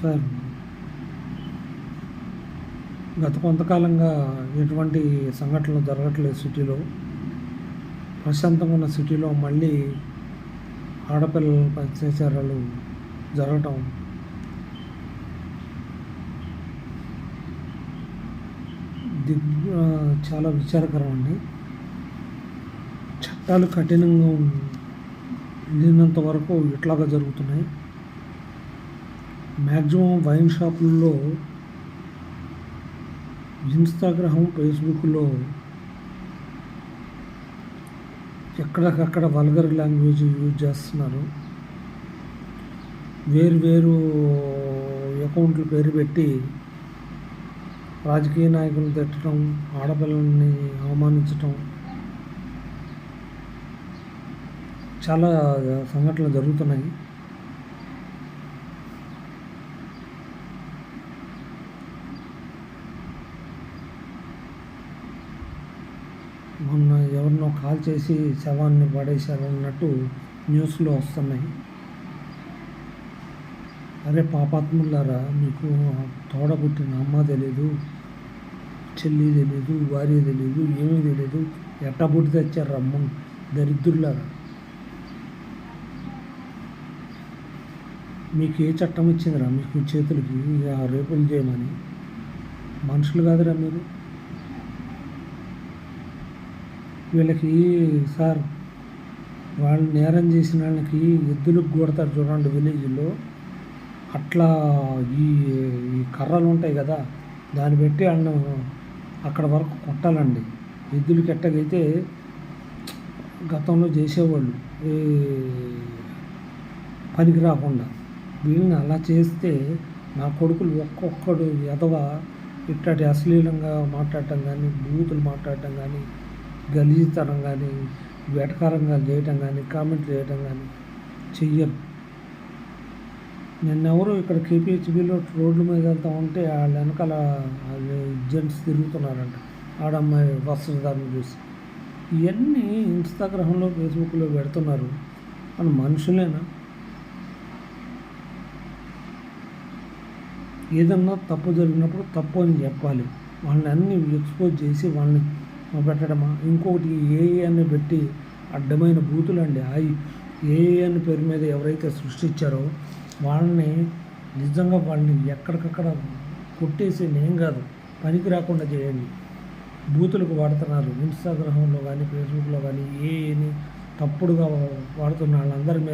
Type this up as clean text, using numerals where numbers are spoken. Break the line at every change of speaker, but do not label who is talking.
Sir, గత కొంతకాలంగా ఎటువంటి సంఘటనలు జరగట్లేదు సిటీలో. ప్రశాంతంగా ఉన్న సిటీలో మళ్ళీ ఆడపిల్లలపై అత్యాచారాలు జరగటం చాలా విచారకరం అండి. చట్టాలు కఠినంగా లేనంత వరకు ఇట్లాగా జరుగుతున్నాయి. మ్యాక్సిమం వైన్ షాపుల్లో, ఇన్స్టాగ్రామ్, ఫేస్బుక్లో ఎక్కడికక్కడ వల్గర్ లాంగ్వేజ్ యూజ్ చేస్తున్నారు. వేరు అకౌంట్లు పేరు పెట్టి రాజకీయ నాయకులను తిట్టడం, ఆడపిల్లల్ని అవమానించటం చాలా సంఘటనలు జరుగుతున్నాయి. మొన్న ఎవరినో కాల్ చేసి శవాన్ని పడేశారు అన్నట్టు న్యూస్లో వస్తున్నాయి. అరే పాపాత్ములారా, మీకు తోడబుట్టిన అమ్మ తెలీదు, చెల్లి తెలీదు, భార్య తెలీదు, ఏమీ తెలీదు, ఎట్టా పుట్టి తెచ్చారు అమ్మ దరిద్రులారా. మీకు ఏ చట్టం ఇచ్చిందిరా మీకు చేతులకి రేపులు చేయమని? మనుషులు కాదురా మీరు. వీళ్ళకి సార్, వాళ్ళు నేరం చేసిన వాళ్ళకి ఎద్దులకు కొడతారు చూడండి విలేజ్లో, అట్లా ఈ కర్రలు ఉంటాయి కదా, దాన్ని పెట్టి వాళ్ళను అక్కడ వరకు కొట్టాలండి. ఎద్దులకి ఎట్టగైతే గతంలో చేసేవాళ్ళు పనికి రాకుండా, వీళ్ళని అలా చేస్తే నా కొడుకులు ఒక్కొక్కడు ఎదవ ఇట్లాంటి అశ్లీలంగా మాట్లాడటం కానీ, బూతులు మాట్లాడటం కానీ, గలీజతనం కానీ, వెటకారంగా చేయటం కానీ, కామెంట్లు చేయటం కానీ చెయ్యరు. నిన్నెవరో ఇక్కడ కేపీహెచ్బీలో రోడ్ల మీద వెళ్తూ ఉంటే వాళ్ళ వెనకాల జెంట్స్ తిరుగుతున్నారంట, ఆడమ్మాయి వస్త్రధారణ చూసి. ఇవన్నీ ఇన్స్టాగ్రామ్లో, ఫేస్బుక్లో పెడుతున్నారు. మన మనుషులేనా? ఏదన్నా తప్పు జరిగినప్పుడు తప్పు అని చెప్పాలి. వాళ్ళని అన్నీ ఎక్స్పోజ్ చేసి వాళ్ళని పెట్టడమా? ఇంకొకటి ఏఏ అని పెట్టి అడ్డమైన బూతులండి. ఏఏ అని పేరు మీద ఎవరైతే సృష్టించారో వాళ్ళని నిజంగా వాళ్ళని ఎక్కడికక్కడ కొట్టేసి ఏం కాదు, పనికి రాకుండా చేయండి. బూతులకు వాడుతున్నారు ఇన్స్టాగ్రామ్లో కానీ, ఫేస్బుక్లో కానీ, ఏఏని తప్పుడుగా వాడుతున్న వాళ్ళందరి మీద